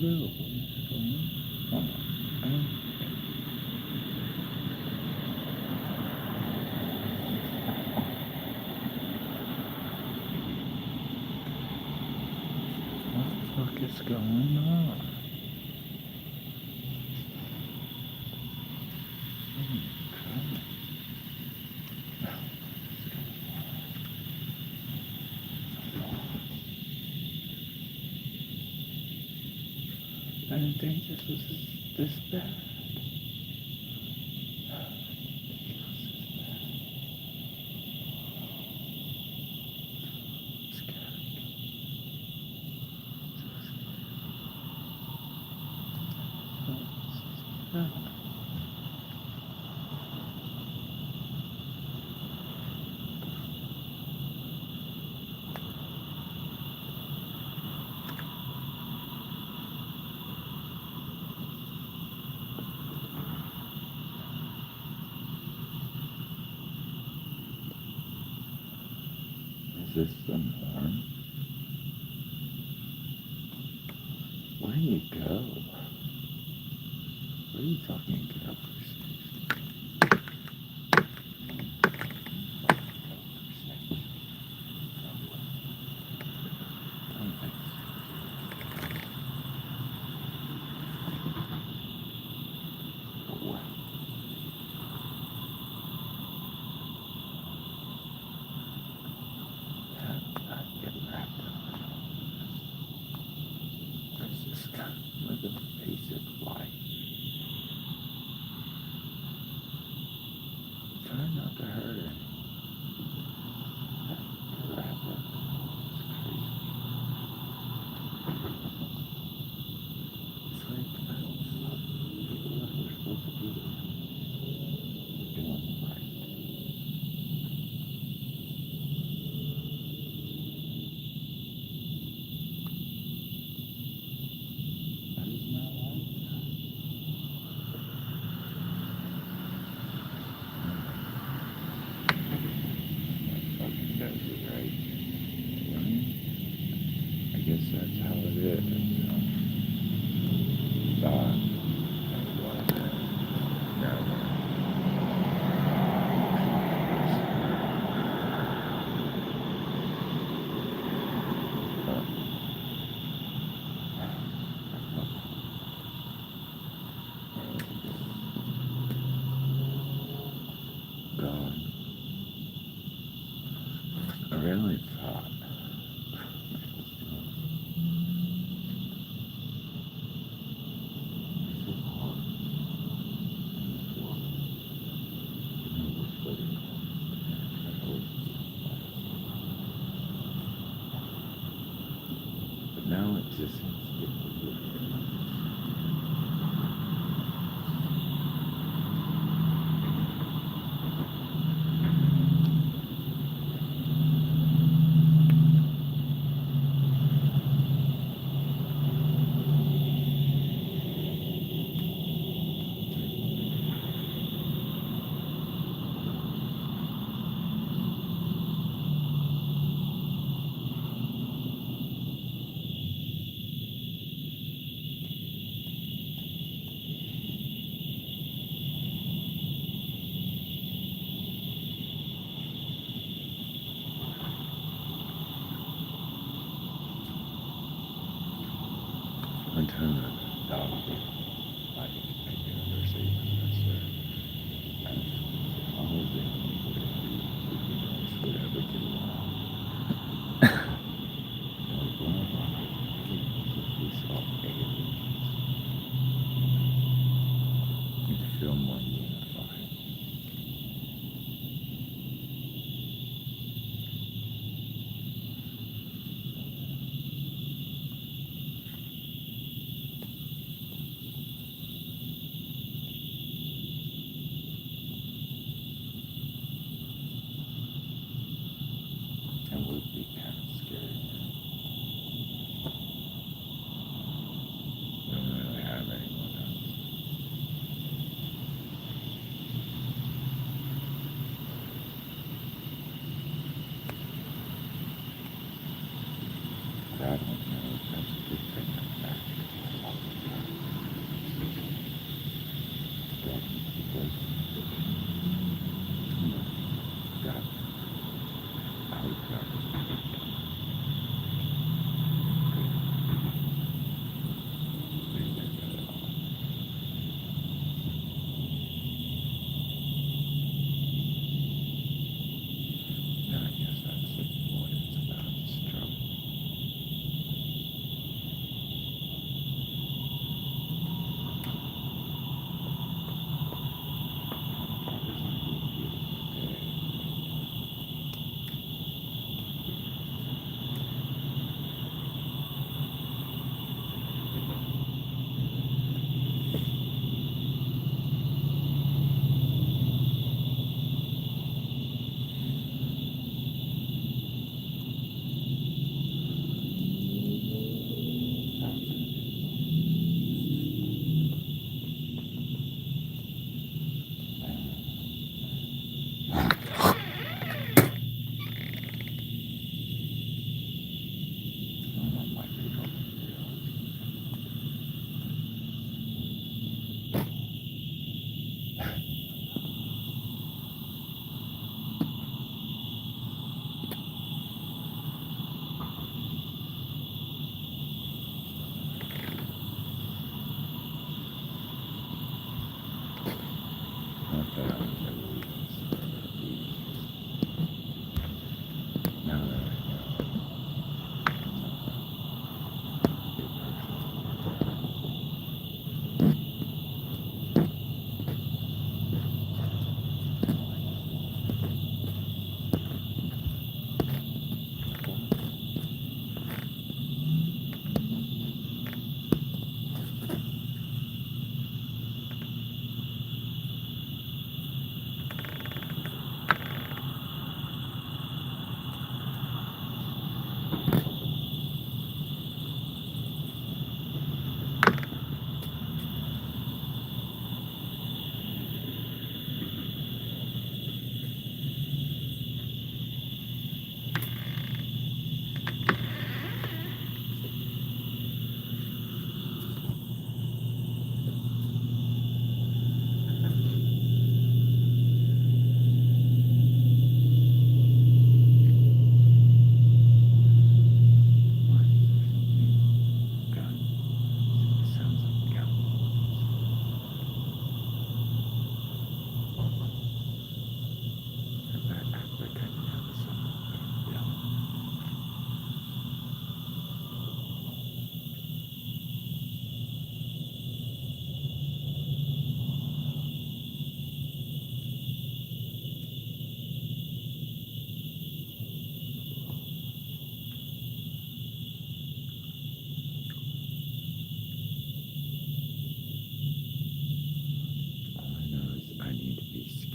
real. What the fuck is going on? I didn't think this was this bad. Is this the norm? Where do you go? What are you talking about? With a basic life.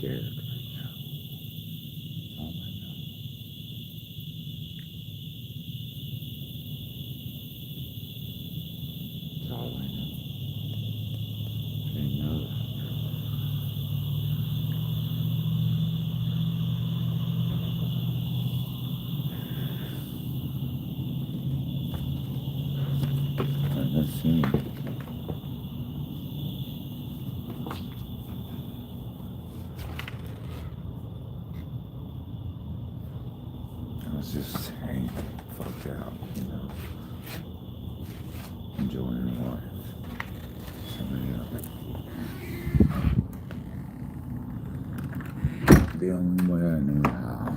scared right now. That's all I know. That's all I know. I didn't know that. Let's see. I was just hanging the fuck out, you know, enjoying life. The only way I knew how,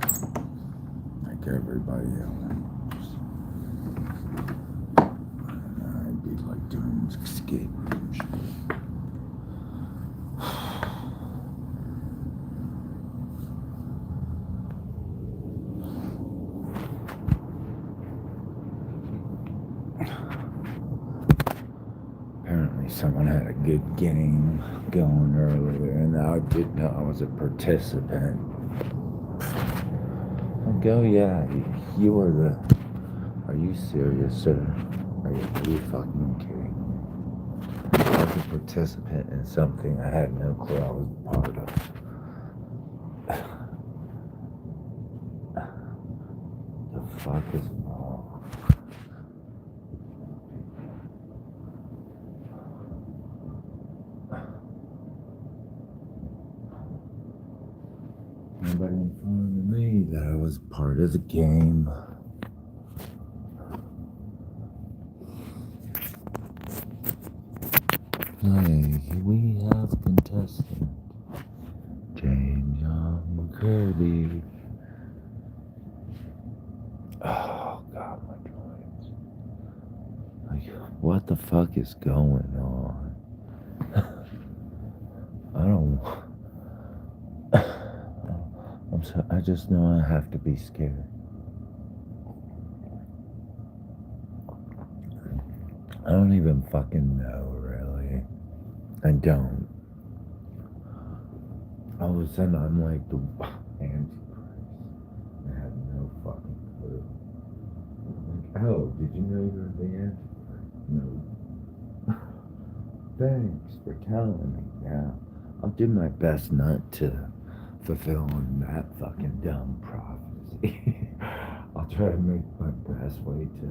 like everybody else. I'd be like doing escape room shit. Apparently someone had a good game going earlier, and I didn't know I was a participant. Like, oh yeah, you were the... Are you serious, sir? Are you fucking kidding me? I was a participant in something I had no clue I was a part of. The fuck is wrong? Nobody informed me that I was part of the game. Hey, we have contestant Yong Kerby. Oh God, my joints. Like, what the fuck is going on? I don't. I just know I have to be scared. I don't even fucking know, really. I don't. All of a sudden, I'm like the Antichrist. I have no fucking clue. Like, oh, did you know you're the Antichrist? No. Thanks for telling me. Yeah, I'll do my best not to fulfill that fucking dumb prophecy. I'll try to make my best way to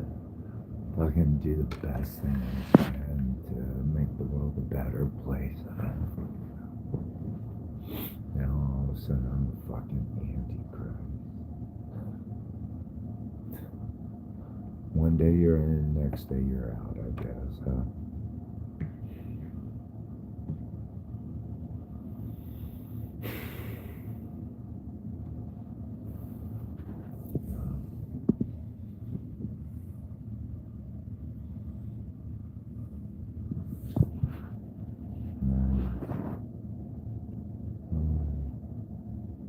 fucking do the best thing I can to make the world a better place. Now all of a sudden I'm the fucking Antichrist. One day you're in, next day you're out, I guess, huh?